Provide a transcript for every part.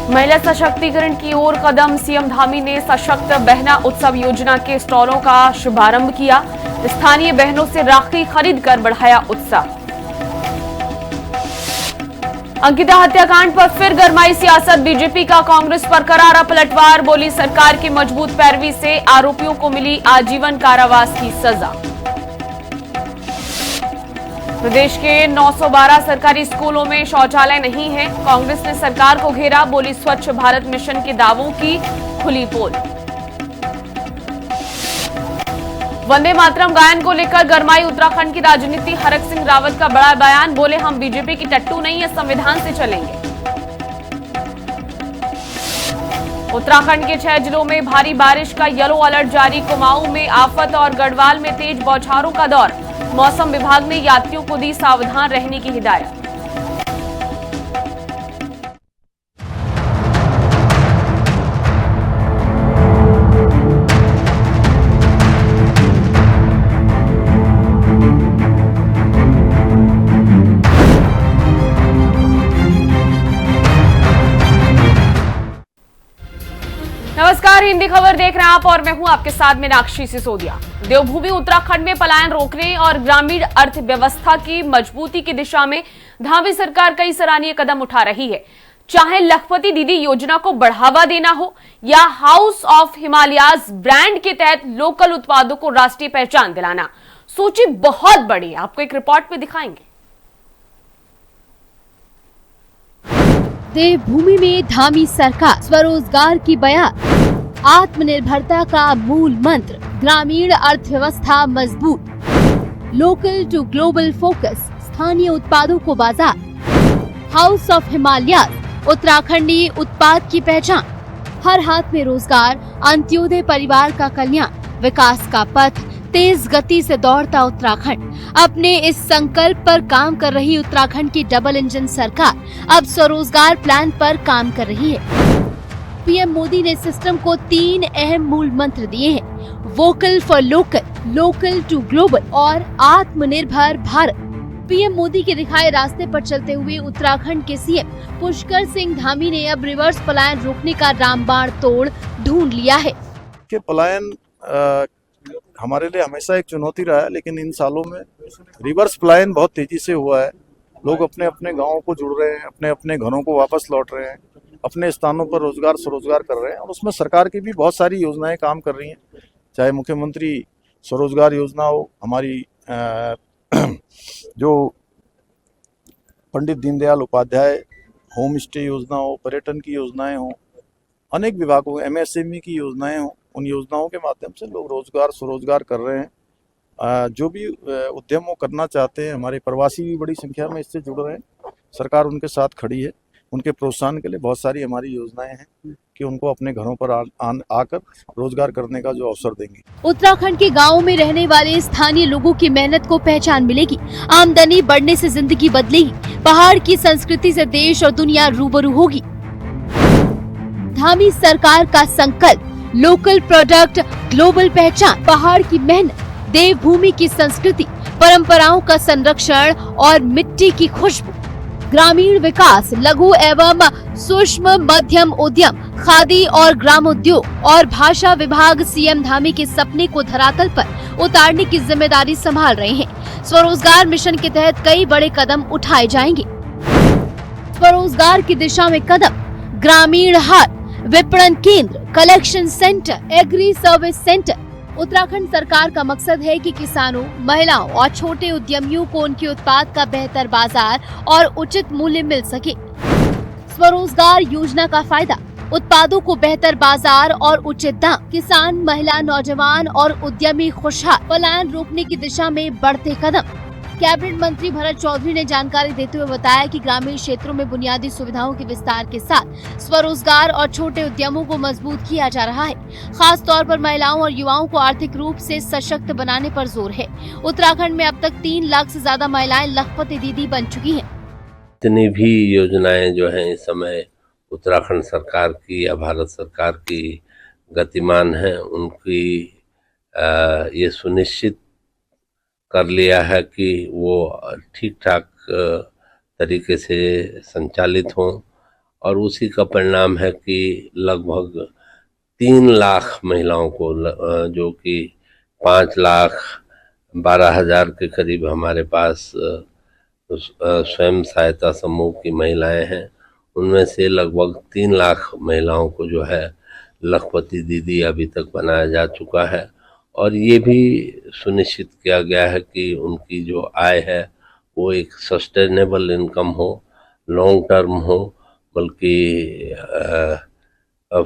महिला सशक्तिकरण की ओर कदम, सीएम धामी ने सशक्त बहना उत्सव योजना के स्टॉलों का शुभारंभ किया। स्थानीय बहनों से राखी खरीद कर बढ़ाया उत्साह। अंकिता हत्याकांड पर फिर गरमाई सियासत, बीजेपी का कांग्रेस पर करारा पलटवार, बोली सरकार की मजबूत पैरवी से आरोपियों को मिली आजीवन कारावास की सजा। प्रदेश के 912 सरकारी स्कूलों में शौचालय नहीं है, कांग्रेस ने सरकार को घेरा, बोली स्वच्छ भारत मिशन के दावों की खुली पोल। वंदे मातरम गायन को लेकर गरमाई उत्तराखंड की राजनीति, हरक सिंह रावत का बड़ा बयान, बोले हम बीजेपी की टट्टू नहीं है, संविधान से चलेंगे। उत्तराखंड के 6 जिलों में भारी बारिश का येलो अलर्ट जारी, कुमाऊं में आफत और गढ़वाल में तेज बौछारों का दौर, मौसम विभाग ने यात्रियों को दी सावधान रहने की हिदायत। नमस्कार, हिंदी खबर देख रहे हैं आप और मैं हूं आपके साथ मीनाक्षी सिसोदिया। देवभूमि उत्तराखंड में पलायन रोकने और ग्रामीण अर्थव्यवस्था की मजबूती की दिशा में धामी सरकार कई सराहनीय कदम उठा रही है। चाहे लखपति दीदी योजना को बढ़ावा देना हो या हाउस ऑफ हिमालयाज ब्रांड के तहत लोकल उत्पादों को राष्ट्रीय पहचान दिलाना, सूची बहुत बड़ी है। आपको एक रिपोर्ट में दिखाएंगे। देवभूमि में धामी सरकार, स्वरोजगार की बयान, आत्मनिर्भरता का मूल मंत्र, ग्रामीण अर्थव्यवस्था मजबूत, लोकल टू ग्लोबल फोकस, स्थानीय उत्पादों को बाजार, हाउस ऑफ हिमालयाज उत्तराखंडी उत्पाद की पहचान, हर हाथ में रोजगार, अंत्योदय परिवार का कल्याण, विकास का पथ, तेज गति से दौड़ता उत्तराखंड। अपने इस संकल्प पर काम कर रही उत्तराखंड की डबल इंजन सरकार अब स्वरोजगार प्लान पर काम कर रही है। पीएम मोदी ने सिस्टम को 3 अहम मूल मंत्र दिए हैं: vocal for local, local to global और आत्मनिर्भर भारत। पीएम मोदी के दिखाए रास्ते पर चलते हुए उत्तराखंड के सीएम पुष्कर सिंह धामी ने अब रिवर्स पलायन रोकने का रामबाण तोड़ ढूंढ लिया है। पलायन हमारे लिए हमेशा एक चुनौती रहा है, लेकिन इन सालों में रिवर्स पलायन बहुत तेजी से हुआ है। लोग अपने अपने गांवों को जुड़ रहे हैं, अपने अपने घरों को वापस लौट रहे हैं, अपने स्थानों पर रोजगार स्वरोजगार कर रहे हैं और उसमें सरकार की भी बहुत सारी योजनाएं काम कर रही हैं। चाहे मुख्यमंत्री स्वरोजगार योजना हो, हमारी जो पंडित दीनदयाल उपाध्याय होम स्टे योजना हो, पर्यटन की योजनाएं हो, अनेक विभागों एमएसएमई की योजनाएं हो, उन योजनाओं के माध्यम से लोग रोजगार स्वरोजगार कर रहे हैं। जो भी उद्यम वो करना चाहते हैं, हमारे प्रवासी भी बड़ी संख्या में इससे जुड़ रहे हैं। सरकार उनके साथ खड़ी है। उनके प्रोत्साहन के लिए बहुत सारी हमारी योजनाएं हैं कि उनको अपने घरों पर आकर रोजगार करने का जो अवसर देंगे। उत्तराखंड के गाँवों में रहने वाले स्थानीय लोगों की मेहनत को पहचान मिलेगी, आमदनी बढ़ने से जिंदगी बदलेगी, पहाड़ की संस्कृति से देश और दुनिया रूबरू होगी। धामी सरकार का संकल्प, लोकल प्रोडक्ट, ग्लोबल पहचान, पहाड़ की मेहनत, देवभूमि की संस्कृति, परंपराओं का संरक्षण और मिट्टी की खुशबू, ग्रामीण विकास, लघु एवं सूक्ष्म मध्यम उद्यम, खादी और ग्रामोद्योग और भाषा विभाग सीएम धामी के सपने को धरातल पर उतारने की जिम्मेदारी संभाल रहे हैं। स्वरोजगार मिशन के तहत कई बड़े कदम उठाए जाएंगे। स्वरोजगार की दिशा में कदम, ग्रामीण हाट, विपणन केंद्र, collection centre, agri service centre. Uttarakhand सरकार का मकसद है कि किसानों, महिलाओं और छोटे उद्यमियों को उनके उत्पाद का बेहतर बाजार और उचित मूल्य मिल सके। स्वरोजगार योजना का फायदा, उत्पादों को बेहतर बाजार और उचित दाम, किसान, महिला, नौजवान और उद्यमी खुशहाल, पलायन रोकने की दिशा में बढ़ते कदम। कैबिनेट मंत्री भरत चौधरी ने जानकारी देते हुए बताया कि ग्रामीण क्षेत्रों में बुनियादी सुविधाओं के विस्तार के साथ स्वरोजगार और छोटे उद्यमों को मजबूत किया जा रहा है। खास तौर पर महिलाओं और युवाओं को आर्थिक रूप से सशक्त बनाने पर जोर है। उत्तराखंड में अब तक 3 लाख से ज्यादा महिलाएं लखपति दीदी बन चुकी हैं। जितनी भी योजनाएं जो हैं इस समय उत्तराखंड सरकार की या भारत सरकार की गतिमान हैं, उनकी ये सुनिश्चित कर लिया है कि वो ठीक ठाक तरीके से संचालित हों और उसी का परिणाम है कि लगभग 3 लाख महिलाओं को जो कि 5,12,000 के करीब हमारे पास स्वयं सहायता समूह की महिलाएं हैं, उनमें से लगभग 3 लाख महिलाओं को जो है लखपति दीदी अभी तक बनाया जा चुका है। और ये भी सुनिश्चित किया गया है कि उनकी जो आय है वो एक सस्टेनेबल इनकम हो, लॉन्ग टर्म हो, बल्कि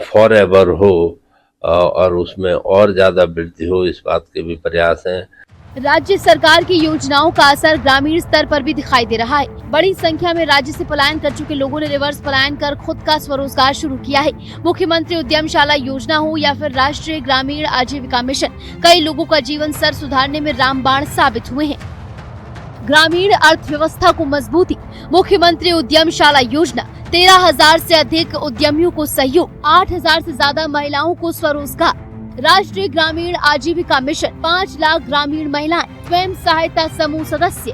फॉर एवर हो, और उसमें और ज़्यादा वृद्धि हो, इस बात के भी प्रयास हैं। राज्य सरकार की योजनाओं का असर ग्रामीण स्तर पर भी दिखाई दे रहा है। बड़ी संख्या में राज्य से पलायन कर चुके लोगों ने रिवर्स पलायन कर खुद का स्वरोजगार शुरू किया है। मुख्यमंत्री उद्यमशाला योजना हो या फिर राष्ट्रीय ग्रामीण आजीविका मिशन, कई लोगों का जीवन स्तर सुधारने में रामबाण साबित हुए हैं। ग्रामीण अर्थव्यवस्था को मजबूती, मुख्यमंत्री उद्यमशाला योजना, 13,000 से अधिक उद्यमियों को सहयोग, 8,000 से ज्यादा महिलाओं को स्वरोजगार, राष्ट्रीय ग्रामीण आजीविका मिशन, 5 लाख ग्रामीण महिलाएं, स्वयं सहायता समूह सदस्य।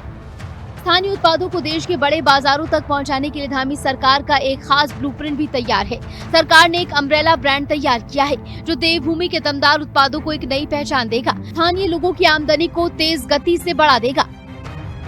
स्थानीय उत्पादों को देश के बड़े बाजारों तक पहुंचाने के लिए धामी सरकार का एक खास ब्लूप्रिंट भी तैयार है। सरकार ने एक अम्ब्रेला ब्रांड तैयार किया है जो देवभूमि के दमदार उत्पादों को एक नई पहचान देगा, स्थानीय लोगों की आमदनी को तेज गति से बढ़ा देगा।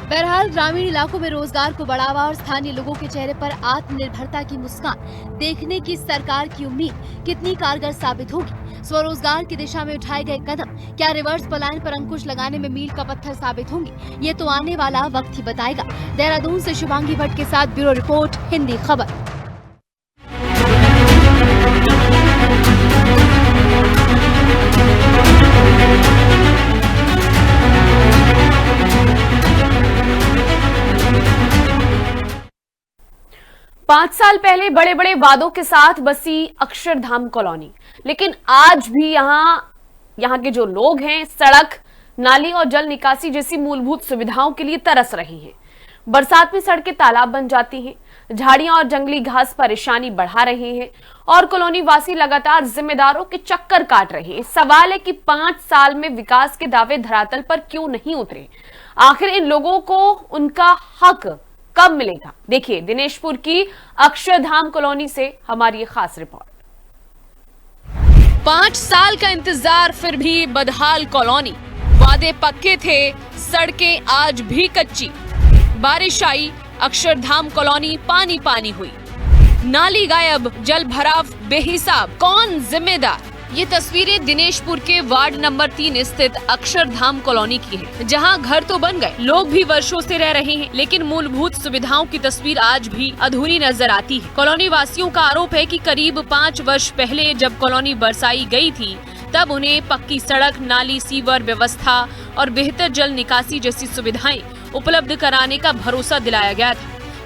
बहरहाल ग्रामीण इलाकों में रोजगार को बढ़ावा और स्थानीय लोगों के चेहरे पर आत्मनिर्भरता की मुस्कान देखने की सरकार की उम्मीद कितनी कारगर साबित होगी। स्वरोजगार की दिशा में उठाए गए कदम क्या रिवर्स पलायन पर अंकुश लगाने में मील का पत्थर साबित होंगे, ये तो आने वाला वक्त ही बताएगा। देहरादून से शुभांगी भट्ट के साथ ब्यूरो रिपोर्ट, हिंदी खबर। 5 साल पहले बड़े बड़े वादों के साथ बसी अक्षरधाम कॉलोनी, लेकिन आज भी यहाँ के जो लोग हैं सड़क, नाली और जल निकासी जैसी मूलभूत सुविधाओं के लिए तरस रहे हैं। बरसात में सड़कें तालाब बन जाती हैं, झाड़ियां और जंगली घास परेशानी बढ़ा रहे हैं और कॉलोनी वासी लगातार जिम्मेदारों के चक्कर काट रहे हैं। सवाल है कि 5 साल में विकास के दावे धरातल पर क्यों नहीं उतरे? आखिर इन लोगों को उनका हक कब मिलेगा? देखिए दिनेशपुर की अक्षरधाम कॉलोनी से हमारी ये खास रिपोर्ट। 5 साल का इंतजार, फिर भी बदहाल कॉलोनी। वादे पक्के थे, सड़कें आज भी कच्ची। बारिश आई, अक्षरधाम कॉलोनी पानी पानी हुई। नाली गायब, जल भराव बेहिसाब। कौन जिम्मेदार? ये तस्वीरें दिनेशपुर के वार्ड नंबर 3 स्थित अक्षरधाम कॉलोनी की है, जहां घर तो बन गए, लोग भी वर्षों से रह रहे हैं, लेकिन मूलभूत सुविधाओं की तस्वीर आज भी अधूरी नजर आती है। कॉलोनी वासियों का आरोप है कि करीब 5 वर्ष पहले जब कॉलोनी बरसाई गई थी, तब उन्हें पक्की सड़क, नाली, सीवर व्यवस्था और बेहतर जल निकासी जैसी सुविधाएं उपलब्ध कराने का भरोसा दिलाया गया था,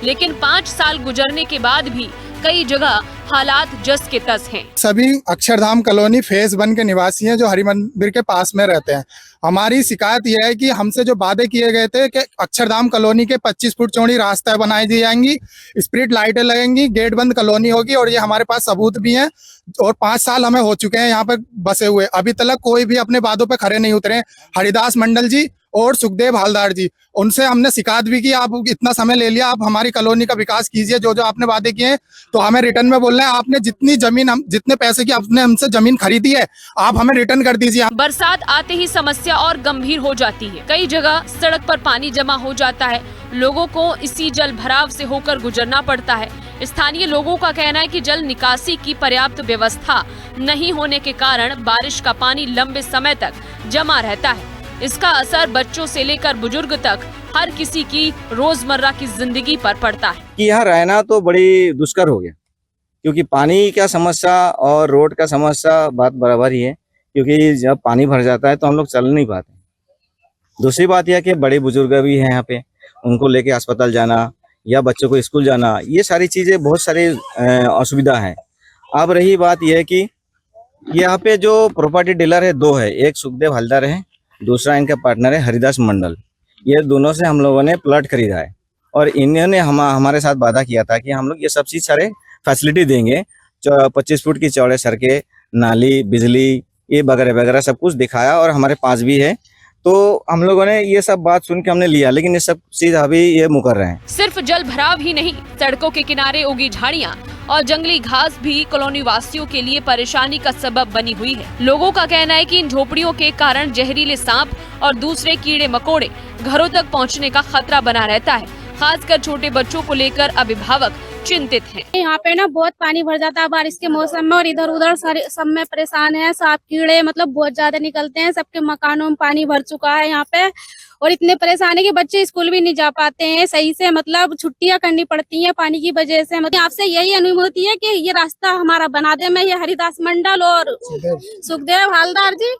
लेकिन 5 साल गुजरने के बाद भी कई जगह हालात जस के तस हैं। सभी अक्षरधाम कॉलोनी फेज 1 के निवासी हैं जो हरि मंदिर के पास में रहते हैं। हमारी शिकायत यह है कि हमसे जो वादे किए गए थे कि अक्षरधाम कॉलोनी के 25 फुट चौड़ी रास्ता बनाई दी जाएंगी, स्ट्रीट लाइटें लगेंगी, गेट बंद कॉलोनी होगी, और ये हमारे पास सबूत भी हैं। और 5 साल हमें हो चुके हैं यहाँ पर बसे हुए, अभी तक कोई भी अपने वादों पे खड़े नहीं उतरे। हरिदास मंडल जी और सुखदेव हालदार जी, उनसे हमने शिकायत भी की, आप इतना समय ले लिया, आप हमारी कॉलोनी का विकास कीजिए, जो जो आपने वादे किए हैं। तो हमें रिटर्न में बोल रहे हैं आपने जितनी जमीन, जितने पैसे की आपने हमसे जमीन खरीदी है, आप हमें रिटर्न कर दीजिए। बरसात आते ही समस्या और गंभीर हो जाती है। कई जगह सड़क पर पानी जमा हो जाता है, लोगों को इसी जल भराव से होकर गुजरना पड़ता है। स्थानीय लोगों का कहना है कि जल निकासी की पर्याप्त व्यवस्था नहीं होने के कारण बारिश का पानी लंबे समय तक जमा रहता है। इसका असर बच्चों से लेकर बुजुर्ग तक हर किसी की रोजमर्रा की जिंदगी पर पड़ता है। कि यहाँ रहना तो बड़ी दुष्कर हो गया, क्योंकि पानी का समस्या और रोड का समस्या बात बराबर ही है, क्योंकि जब पानी भर जाता है तो हम लोग चल नहीं पाते। दूसरी बात यह कि बड़े बुजुर्ग भी हैं यहाँ पे, उनको लेके अस्पताल जाना या बच्चों को स्कूल जाना, ये सारी चीजें बहुत सारी असुविधा है। अब रही बात यह है कि यहाँ पे जो प्रॉपर्टी डीलर है 2 है, एक सुखदेव हलदार है, दूसरा इनका पार्टनर है हरिदास मंडल। ये दोनों से हम लोगों ने प्लॉट खरीदा है और इन्होंने हमारे साथ वादा किया था कि हम लोग ये सब चीज सारे फैसिलिटी देंगे। 25 फुट की चौड़े सड़कें, नाली, बिजली, ये वगैरह वगैरह सब कुछ दिखाया और हमारे पास भी है। तो हम लोगों ने ये सब बात सुन के हमने लिया, लेकिन ये सब चीज अभी ये मुकर रहे हैं। सिर्फ जल भराव ही नहीं, सड़कों के किनारे उगी झाड़ियाँ और जंगली घास भी कॉलोनी वासियों के लिए परेशानी का सबब बनी हुई है। लोगों का कहना है कि इन झोपड़ियों के कारण जहरीले सांप और दूसरे कीड़े मकोड़े घरों तक पहुंचने का खतरा बना रहता है। खासकर छोटे बच्चों को लेकर अभिभावक चिंतित हैं। यहाँ पे ना बहुत पानी भर जाता है बारिश के मौसम में और इधर उधर सब में परेशान है। सांप कीड़े मतलब बहुत ज्यादा निकलते हैं, सबके मकानों में पानी भर चुका है यहाँ पे और इतने परेशान है कि बच्चे स्कूल भी नहीं जा पाते हैं सही से, मतलब छुट्टियां करनी पड़ती हैं पानी की वजह से। मतलब आपसे यही अनुमति है कि ये रास्ता हमारा बना दे। मैं ये हरिदास मंडल और सुखदेव हालदार जी,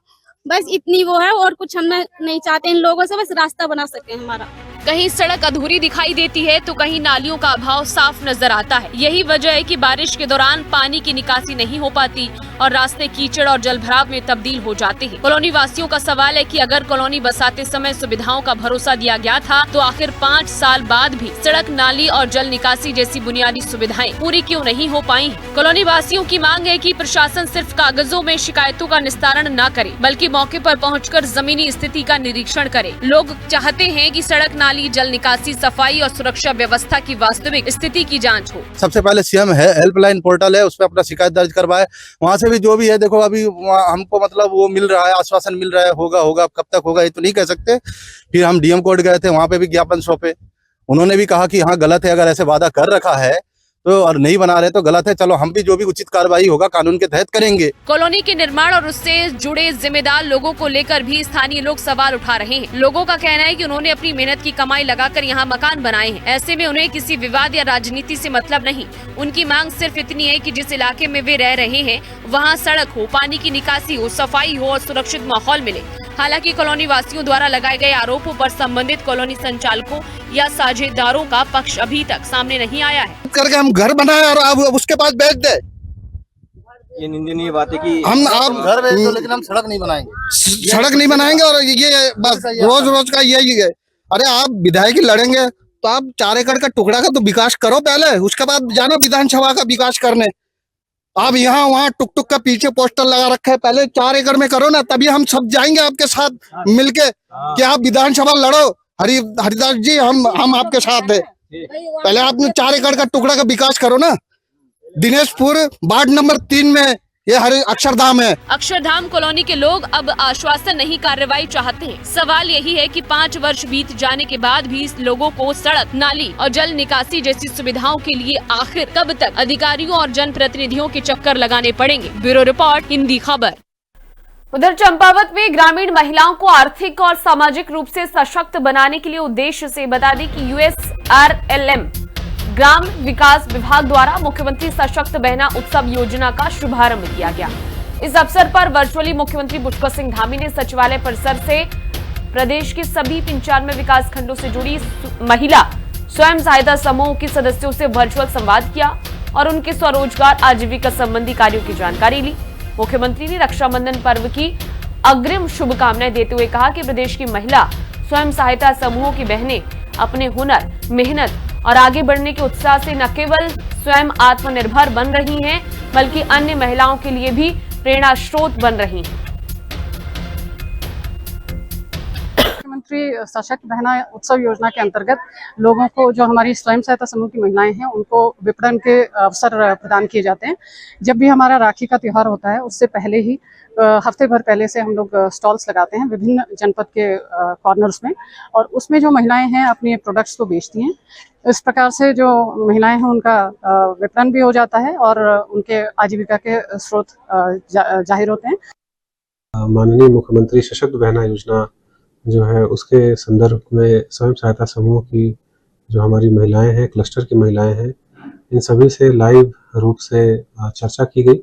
बस इतनी वो है और कुछ हम नहीं चाहते इन लोगों से, बस रास्ता बना सके हमारा। कहीं सड़क अधूरी दिखाई देती है तो कहीं नालियों का अभाव साफ नजर आता है। यही वजह है कि बारिश के दौरान पानी की निकासी नहीं हो पाती और रास्ते कीचड़ और जलभराव में तब्दील हो जाते हैं। कॉलोनी वासियों का सवाल है कि अगर कॉलोनी बसाते समय सुविधाओं का भरोसा दिया गया था तो आखिर 5 साल बाद भी सड़क, नाली और जल निकासी जैसी बुनियादी सुविधाएं पूरी क्यों नहीं हो पाई हैं? कॉलोनी वासियों की मांग है कि प्रशासन सिर्फ कागजों में शिकायतों का निस्तारण न करे बल्कि मौके पर पहुंचकर जमीनी स्थिति का निरीक्षण करे। लोग चाहते हैं कि सड़क, नाली, जल निकासी, सफाई और सुरक्षा व्यवस्था की वास्तविक स्थिति की जांच हो। सबसे पहले सीएम है हेल्पलाइन पोर्टल है, उस पर अपना शिकायत दर्ज करवाए। वहां से भी जो भी है देखो अभी हमको मतलब वो मिल रहा है, आश्वासन मिल रहा है होगा, कब तक होगा ये तो नहीं कह सकते। फिर हम डीएम कोर्ट गए थे, वहां पे भी ज्ञापन सौंपे, उन्होंने भी कहा कि हाँ गलत है, अगर ऐसे वादा कर रखा है तो और नहीं बना रहे तो गलत है, चलो हम भी जो भी उचित कार्रवाई होगा कानून के तहत करेंगे। कॉलोनी के निर्माण और उससे जुड़े जिम्मेदार लोगों को लेकर भी स्थानीय लोग सवाल उठा रहे हैं। लोगों का कहना है कि उन्होंने अपनी मेहनत की कमाई लगाकर यहाँ मकान बनाए हैं, ऐसे में उन्हें किसी विवाद या राजनीति से मतलब नहीं। उनकी मांग सिर्फ इतनी है कि जिस इलाके में वे रह रहे हैं वहाँ सड़क हो, पानी की निकासी हो, सफाई हो और सुरक्षित माहौल मिले। हालांकि कॉलोनी वासियों द्वारा लगाए गए आरोपों पर संबंधित कॉलोनी संचालकों या साझेदारों का पक्ष अभी तक सामने नहीं आया है। करके हम घर बनाए और अब उसके पास बेच दे, ये निंदनीय बात है कि हम आप घर बेच दो लेकिन हम सड़क नहीं बनाएंगे। सड़क नहीं बनाएंगे और ये बस रोज का यही है। अरे आप विधायक लड़ेंगे तो आप 4 एकड़ का टुकड़ा का तो विकास करो पहले, उसके बाद जाना विधानसभा का विकास करने। आप यहाँ वहाँ टुक का पीछे पोस्टर लगा रखा है, पहले 4 एकड़ में करो ना, तभी हम सब जाएंगे आपके साथ मिलके कि आप विधानसभा लड़ो। हरिदास जी हम आपके साथ है, पहले आपने 4 एकड़ का टुकड़ा का विकास करो ना। दिनेशपुर वार्ड नंबर 3 में ये अक्षरधाम है। अक्षरधाम कॉलोनी के लोग अब आश्वासन नहीं कार्रवाई चाहते हैं। सवाल यही है कि 5 वर्ष बीत जाने के बाद भी इस लोगों को सड़क, नाली और जल निकासी जैसी सुविधाओं के लिए आखिर कब तक अधिकारियों और जनप्रतिनिधियों के चक्कर लगाने पड़ेंगे। ब्यूरो रिपोर्ट, हिंदी खबर। उधर चंपावत में ग्रामीण महिलाओं को आर्थिक और सामाजिक रूप से सशक्त बनाने के लिए उद्देश्य से बता दें कि USRLM ग्राम विकास विभाग द्वारा मुख्यमंत्री सशक्त बहना उत्सव योजना का शुभारंभ किया गया। इस अवसर पर वर्चुअली मुख्यमंत्री पुष्कर सिंह धामी ने सचिवालय परिसर से प्रदेश के सभी 95 विकास खंडों से जुड़ी महिला स्वयं सहायता समूह के सदस्यों से वर्चुअल संवाद किया और उनके स्वरोजगार, आजीविका संबंधी कार्यों की जानकारी ली। मुख्यमंत्री ने रक्षाबंधन पर्व की अग्रिम शुभकामनाएं देते हुए कहा कि प्रदेश की महिला स्वयं सहायता समूहों की बहनें अपने हुनर, मेहनत और आगे बढ़ने के उत्साह से न केवल स्वयं आत्मनिर्भर बन रही हैं, बल्कि अन्य महिलाओं के लिए भी प्रेरणा स्रोत बन रही हैं। मुख्यमंत्री सशक्त बहना उत्सव योजना के अंतर्गत लोगों को, जो हमारी स्वयं सहायता समूह की महिलाएं हैं, उनको विपणन के अवसर प्रदान किए जाते हैं। जब भी हमारा राखी का त्योहार होता है उससे पहले ही हफ्ते भर पहले से हम लोग स्टॉल्स लगाते हैं विभिन्न जनपद के कॉर्नर्स में, और उसमें जो महिलाएं हैं अपने प्रोडक्ट्स को बेचती हैं। इस प्रकार से जो महिलाएं हैं उनका विपणन भी हो जाता है और उनके आजीविका के स्रोत जाहिर होते हैं। माननीय मुख्यमंत्री सशक्त बहना योजना जो है उसके संदर्भ में स्वयं सहायता समूह की जो हमारी महिलाएं हैं, क्लस्टर की महिलाएं हैं, इन सभी से लाइव रूप से चर्चा की गई।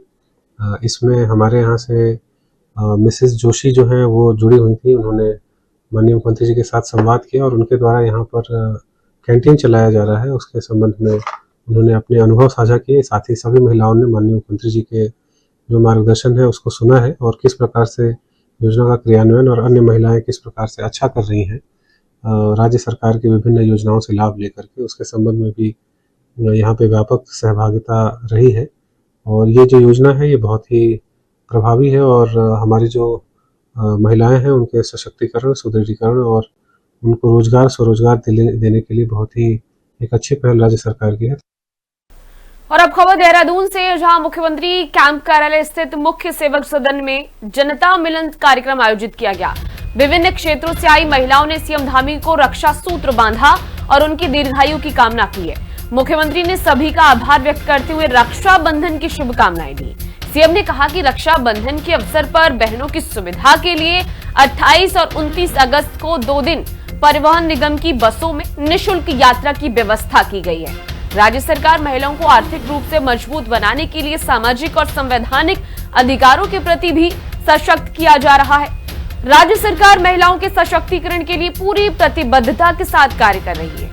इसमें हमारे यहाँ से मिसेस जोशी जो हैं वो जुड़ी हुई थी। उन्होंने माननीय मुख्यमंत्री जी के साथ संवाद किया और उनके द्वारा यहाँ पर कैंटीन चलाया जा रहा है उसके संबंध में उन्होंने अपने अनुभव साझा किए। साथ ही सभी महिलाओं ने माननीय मुख्यमंत्री जी के जो मार्गदर्शन है उसको सुना है और किस प्रकार से योजना का क्रियान्वयन और अन्य महिलाएं किस प्रकार से अच्छा कर रही हैं राज्य सरकार की विभिन्न योजनाओं से लाभ लेकर के, उसके संबंध में भी यहाँ पे व्यापक सहभागिता रही है। और ये जो योजना है ये बहुत ही प्रभावी है और हमारी जो महिलाएं हैं उनके सशक्तिकरण, सुदृढ़ीकरण और उनको रोजगार, स्वरोजगार देने के लिए बहुत ही एक अच्छी पहल राज्य सरकार की है। और अब खबर देहरादून से, जहां मुख्यमंत्री कैंप कार्यालय स्थित मुख्य सेवक सदन में जनता मिलन कार्यक्रम आयोजित किया गया। विभिन्न क्षेत्रों से आई महिलाओं ने सीएम धामी को रक्षा सूत्र बांधा और उनकी दीर्घायु की कामना की है। मुख्यमंत्री ने सभी का आभार व्यक्त करते हुए रक्षा बंधन की शुभकामनाएं दी। सीएम ने कहा कि रक्षा बंधन के अवसर पर बहनों की सुविधा के लिए 28 और 29 अगस्त को 2 दिन परिवहन निगम की बसों में निःशुल्क यात्रा की व्यवस्था की गई है। राज्य सरकार महिलाओं को आर्थिक रूप से मजबूत बनाने के लिए सामाजिक और संवैधानिक अधिकारों के प्रति भी सशक्त किया जा रहा है। राज्य सरकार महिलाओं के सशक्तिकरण के लिए पूरी प्रतिबद्धता के साथ कार्य कर रही है।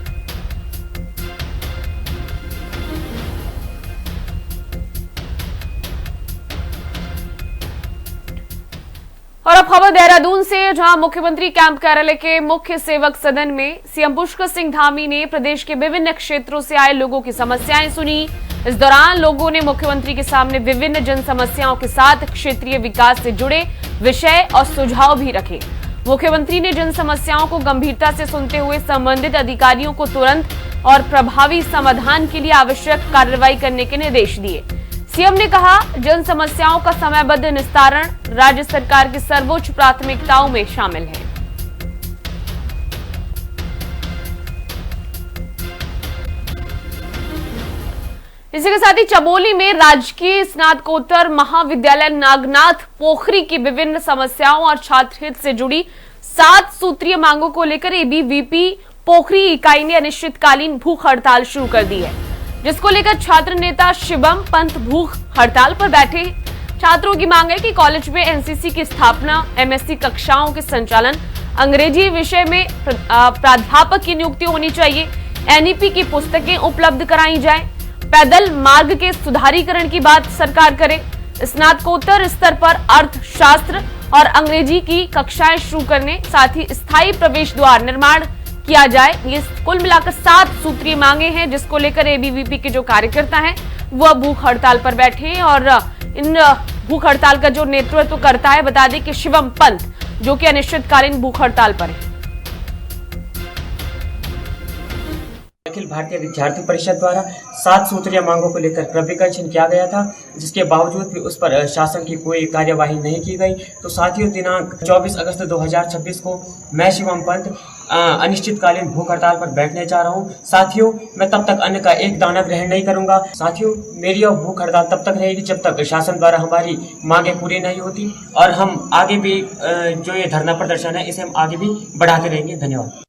और अब खबर देहरादून से, जहां मुख्यमंत्री कैंप कार्यालय के मुख्य सेवक सदन में सीएम पुष्कर सिंह धामी ने प्रदेश के विभिन्न क्षेत्रों से आए लोगों की समस्याएं सुनी। इस दौरान लोगों ने मुख्यमंत्री के सामने विभिन्न जन समस्याओं के साथ क्षेत्रीय विकास से जुड़े विषय और सुझाव भी रखे। मुख्यमंत्री ने जन समस्याओं को गंभीरता से सुनते हुए संबंधित अधिकारियों को तुरंत और प्रभावी समाधान के लिए आवश्यक कार्रवाई करने के निर्देश दिए। सीएम ने कहा, जन समस्याओं का समयबद्ध निस्तारण राज्य सरकार की सर्वोच्च प्राथमिकताओं में शामिल है। इसी के साथ ही चमोली में राजकीय स्नातकोत्तर महाविद्यालय नागनाथ पोखरी की विभिन्न समस्याओं और छात्र हित से जुड़ी 7 सूत्रीय मांगों को लेकर एबीवीपी पोखरी इकाई ने अनिश्चितकालीन भूख हड़ताल शुरू कर दी है, जिसको लेकर छात्र नेता शिवम पंत भूख हड़ताल पर बैठे। छात्रों की मांग है कि कॉलेज में एनसीसी की स्थापना, एमएससी कक्षाओं के संचालन, अंग्रेजी विषय में प्राध्यापक की नियुक्ति होनी चाहिए, एनईपी की पुस्तकें उपलब्ध कराई जाए, पैदल मार्ग के सुधारीकरण की बात सरकार करे, स्नातकोत्तर स्तर पर अर्थशास्त्र और अंग्रेजी की कक्षाएं शुरू करने, साथ ही स्थायी प्रवेश द्वार निर्माण किया जाए। ये कुल मिलाकर 7 सूत्रीय मांगे हैं, जिसको लेकर एबीवीपी के जो कार्यकर्ता हैं वह भूख हड़ताल पर बैठे हैं। और इन भूख हड़ताल का जो नेतृत्व करता है, बता दें कि शिवम पंत, जो कि अनिश्चितकालीन भूख हड़ताल पर है। अखिल भारतीय विद्यार्थी परिषद द्वारा 7 सूत्रीय मांगों को लेकर प्रविकर्षण किया गया था, जिसके बावजूद भी उस पर शासन की कोई कार्यवाही नहीं की गई। तो साथियों, दिनांक 24 अगस्त 2026 को मैं शिवम पंत अनिश्चितकालीन भूख हड़ताल पर बैठने जा रहा हूं। साथियों, मैं तब तक अन्न का एक दाना ग्रहण नहीं करूंगा। साथियों, मेरी यह भूख हड़ताल तब तक रहेगी जब तक शासन द्वारा हमारी मांगे पूरी नहीं होती, और हम आगे भी जो ये धरना प्रदर्शन है इसे हम आगे भी बढ़ाते रहेंगे। धन्यवाद।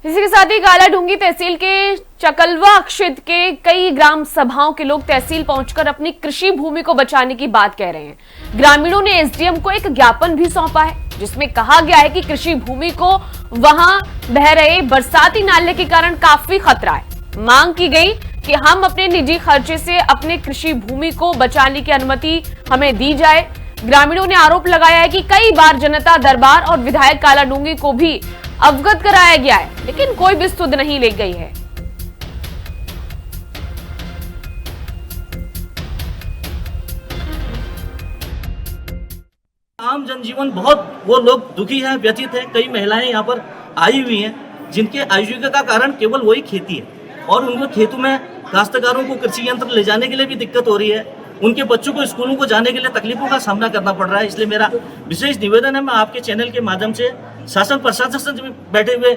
इसी के साथ ही कालाढूंगी तहसील के चकलवा क्षेत्र के कई ग्राम सभाओं के लोग तहसील पहुंचकर अपनी कृषि भूमि को बचाने की बात कह रहे हैं। ग्रामीणों ने एसडीएम को एक ज्ञापन भी सौंपा है, जिसमें कहा गया है कि कृषि भूमि को वहां बह रहे बरसाती नाले के कारण काफी खतरा है। मांग की गई कि हम अपने निजी खर्चे से अपने कृषि भूमि को बचाने की अनुमति हमें दी जाए। ग्रामीणों ने आरोप लगाया है कि कई बार जनता दरबार और विधायक कालाढूंगी को भी अवगत कराया गया है, लेकिन कोई भी सुध नहीं ली गई है। आम जनजीवन बहुत, वो लोग दुखी हैं, व्यथित हैं। कई महिलाएं यहाँ पर आई हुई हैं, जिनके आजीविका का कारण केवल वही खेती है, और उनको खेतों में काश्तकारों को कृषि यंत्र ले जाने के लिए भी दिक्कत हो रही है। उनके बच्चों को स्कूलों को जाने के लिए तकलीफों का सामना करना पड़ रहा है। इसलिए मेरा विशेष निवेदन है, मैं आपके चैनल के माध्यम से शासन प्रशासन से बैठे हुए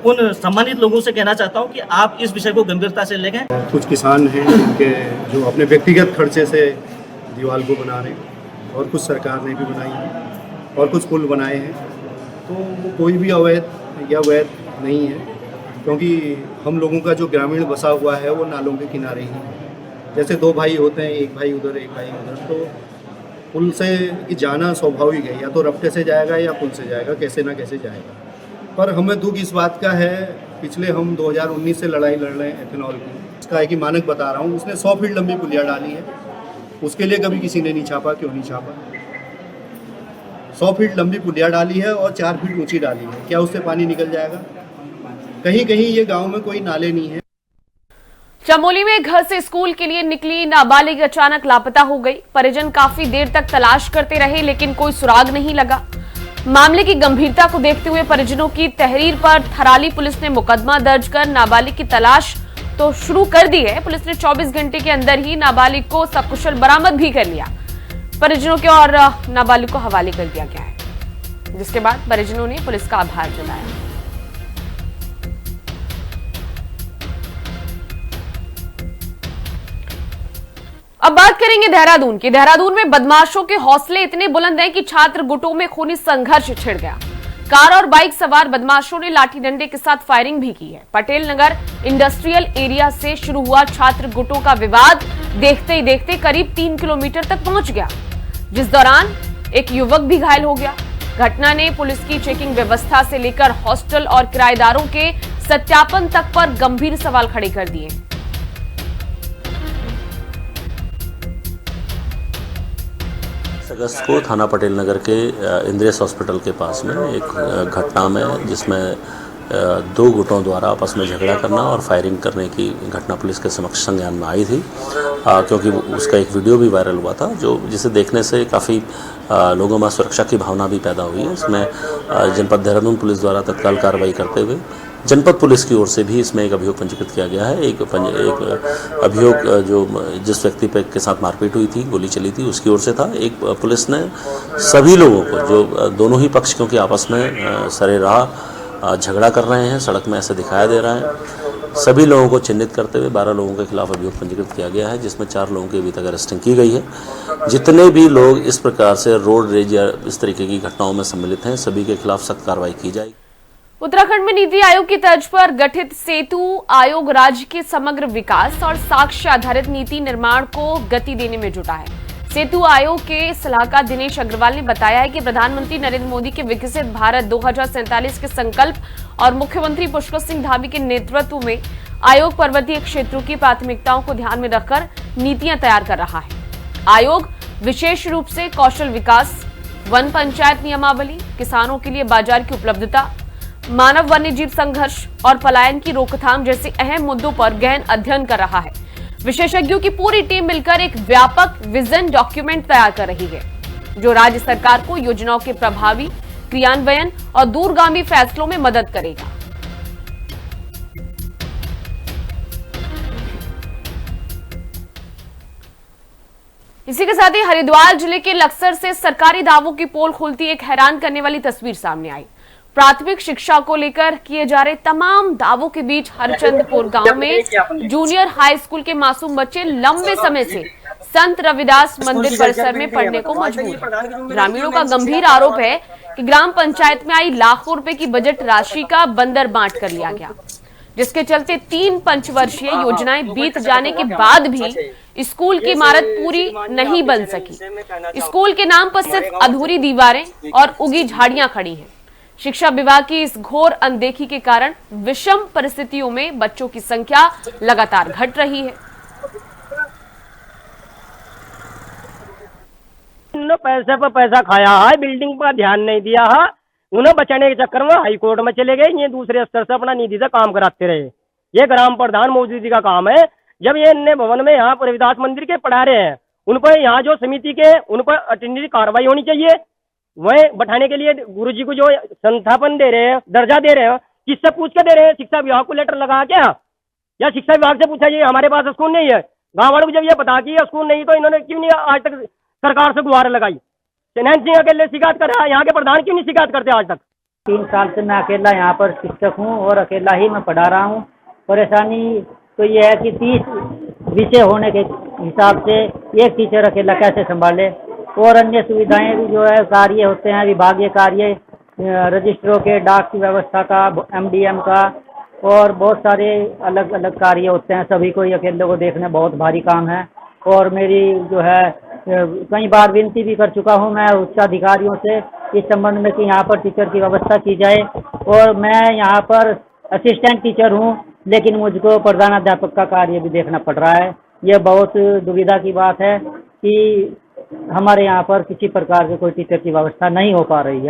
उन सम्मानित लोगों से कहना चाहता हूं कि आप इस विषय को गंभीरता से लें। कुछ किसान हैं जिनके जो अपने व्यक्तिगत खर्चे से दीवार को बना रहे हैं, और कुछ सरकार ने भी बनाई है, और कुछ पुल बनाए हैं। तो कोई भी अवैध या वैध नहीं है, क्योंकि हम लोगों का जो ग्रामीण बसा हुआ है वो नालों के किनारे ही है। जैसे 2 भाई होते हैं, एक भाई उधर एक भाई उधर, तो पुल से जाना स्वाभाविक है, या तो रफ्ते से जाएगा या पुल से जाएगा, कैसे ना कैसे जाएगा। पर हमें दुख इस बात का है, पिछले हम 2019 से लड़ाई लड़ रहे हैं एथेनॉल की। इसका है कि मानक बता रहा हूँ, उसने 100 फीट लंबी पुलिया डाली है, उसके लिए कभी किसी ने नहीं छापा। क्यों नहीं छापा? 100 फीट लंबी पुलिया डाली है और 4 फीट ऊंची डाली है, क्या उससे पानी निकल जाएगा? कहीं कहीं ये गाँव में कोई नाले नहीं है। चमोली में घर से स्कूल के लिए निकली नाबालिग अचानक लापता हो गई। परिजन काफी देर तक तलाश करते रहे, लेकिन कोई सुराग नहीं लगा। मामले की गंभीरता को देखते हुए परिजनों की तहरीर पर थराली पुलिस ने मुकदमा दर्ज कर नाबालिग की तलाश तो शुरू कर दी है। पुलिस ने 24 घंटे के अंदर ही नाबालिग को सकुशल बरामद भी कर लिया। परिजनों के और नाबालिग को हवाले कर दिया गया है, जिसके बाद परिजनों ने पुलिस का आभार जताया। अब बात करेंगे देहरादून की। देहरादून में बदमाशों के हौसले इतने बुलंद हैं कि छात्र गुटों में खूनी संघर्ष छिड़ गया। कार और बाइक सवार बदमाशों ने लाठी डंडे के साथ फायरिंग भी की है। पटेल नगर इंडस्ट्रियल एरिया से शुरू हुआ छात्र गुटों का विवाद देखते ही देखते करीब 3 किलोमीटर तक पहुंच गया, जिस दौरान एक युवक भी घायल हो गया। घटना ने पुलिस की चेकिंग व्यवस्था से लेकर हॉस्टल और किराएदारों के सत्यापन तक पर गंभीर सवाल खड़े कर दिए। अगस्त को थाना पटेल नगर के इंद्रेश हॉस्पिटल के पास में एक घटना में जिसमें 2 गुटों द्वारा आपस में झगड़ा करना और फायरिंग करने की घटना पुलिस के समक्ष संज्ञान में आई थी, क्योंकि उसका एक वीडियो भी वायरल हुआ था जिसे देखने से काफ़ी लोगों में सुरक्षा की भावना भी पैदा हुई है। इसमें जनपद देहरादून पुलिस द्वारा तत्काल कार्रवाई करते हुए जनपद पुलिस की ओर से भी इसमें एक अभियोग पंजीकृत किया गया है। एक अभियोग जो जिस व्यक्ति के साथ मारपीट हुई थी, गोली चली थी, उसकी ओर से था। एक पुलिस ने सभी लोगों को, जो दोनों ही पक्ष क्योंकि आपस में सरेराह झगड़ा कर रहे हैं, सड़क में ऐसे दिखाया दे रहा है, सभी लोगों को चिन्हित करते हुए 12 लोगों के खिलाफ अभियोग पंजीकृत किया गया है, जिसमें 4 लोगों की अभी तक अरेस्टिंग की गई है। जितने भी लोग इस प्रकार से रोड रेज या इस तरीके की घटनाओं में सम्मिलित हैं, सभी के खिलाफ सख्त कार्रवाई की जाएगी। उत्तराखंड में नीति आयोग की तर्ज पर गठित सेतु आयोग राज्य के समग्र विकास और साक्ष्य आधारित नीति निर्माण को गति देने में जुटा है। सेतु आयोग के सलाहकार दिनेश अग्रवाल ने बताया है कि प्रधानमंत्री नरेंद्र मोदी के विकसित भारत 2047 के संकल्प और मुख्यमंत्री पुष्कर सिंह धामी के नेतृत्व में आयोग पर्वतीय क्षेत्रों की प्राथमिकताओं को ध्यान में रखकर नीतियां तैयार कर रहा है। आयोग विशेष रूप से कौशल विकास, वन पंचायत नियमावली, किसानों के लिए बाजार की उपलब्धता, मानव वन्यजीव संघर्ष और पलायन की रोकथाम जैसे अहम मुद्दों पर गहन अध्ययन कर रहा है। विशेषज्ञों की पूरी टीम मिलकर एक व्यापक विजन डॉक्यूमेंट तैयार कर रही है, जो राज्य सरकार को योजनाओं के प्रभावी क्रियान्वयन और दूरगामी फैसलों में मदद करेगा। इसी के साथ ही हरिद्वार जिले के लक्सर से सरकारी दावों की पोल खुलती एक हैरान करने वाली तस्वीर सामने आई। प्राथमिक शिक्षा को लेकर किए जा रहे तमाम दावों के बीच हरचंदपुर गांव में जूनियर हाई स्कूल के मासूम बच्चे लंबे समय से संत रविदास मंदिर परिसर में पढ़ने को मजबूर हैं। ग्रामीणों का गंभीर आरोप है कि ग्राम पंचायत में आई लाखों रुपए की बजट राशि का बंदर बांट कर लिया गया, जिसके चलते 3 पंचवर्षीय योजनाएं बीत जाने के बाद भी स्कूल की इमारत पूरी नहीं बन सकी। स्कूल के नाम पर सिर्फ अधूरी दीवारें और उगी झाड़ियां खड़ी हैं। शिक्षा विभाग की इस घोर अनदेखी के कारण विषम परिस्थितियों में बच्चों की संख्या लगातार घट रही है। उन्होंने पैसे पर पैसा खाया है, बिल्डिंग पर ध्यान नहीं दिया है। उन्हें बचाने के चक्कर में हाई कोर्ट में चले गए। ये दूसरे स्तर से अपना निधि से काम कराते रहे। ये ग्राम प्रधान मौजूदगी का काम है। जब ये अन्य भवन में यहाँ पर रविदास मंदिर के पढ़ा रहे हैं, उन पर यहाँ जो समिति के उन पर अटेंडेंस कार्रवाई होनी चाहिए। वह बैठाने के लिए गुरुजी को जो संस्थापन दे रहे हैं, दर्जा दे रहे हैं, किससे पूछ के दे रहे हैं? शिक्षा विभाग को लेटर लगा क्या, या शिक्षा विभाग से पूछा ये हमारे पास स्कूल नहीं है? गाँव वालों को जब ये बता कि स्कूल नहीं, तो इन्होंने क्यों नहीं आज तक सरकार से गुहार लगाई? चैनैन सिंह अकेले शिकायत कर रहा है, यहाँ के प्रधान क्यों नहीं शिकायत करते आज तक? 3 साल से मैं अकेला यहाँ पर शिक्षक हूँ और अकेला ही मैं पढ़ा रहा हूँ। परेशानी तो ये है कि 30 विषय होने के हिसाब से एक टीचर अकेला कैसे संभाले, और अन्य सुविधाएं भी जो है कार्य होते हैं, विभागीय कार्य, रजिस्ट्रों के, डाक की व्यवस्था का, MDM का, और बहुत सारे अलग अलग कार्य होते हैं। सभी को अकेले को देखना बहुत भारी काम है। और मेरी जो है कई बार विनती भी कर चुका हूं मैं उच्च अधिकारियों से इस संबंध में कि यहाँ पर टीचर की व्यवस्था की जाए। और मैं यहाँ पर असिस्टेंट टीचर हूँ, लेकिन मुझको प्रधानाध्यापक का कार्य भी देखना पड़ रहा है। ये बहुत दुविधा की बात है कि हमारे यहाँ पर किसी प्रकार की कोई टीचर की व्यवस्था नहीं हो पा रही है।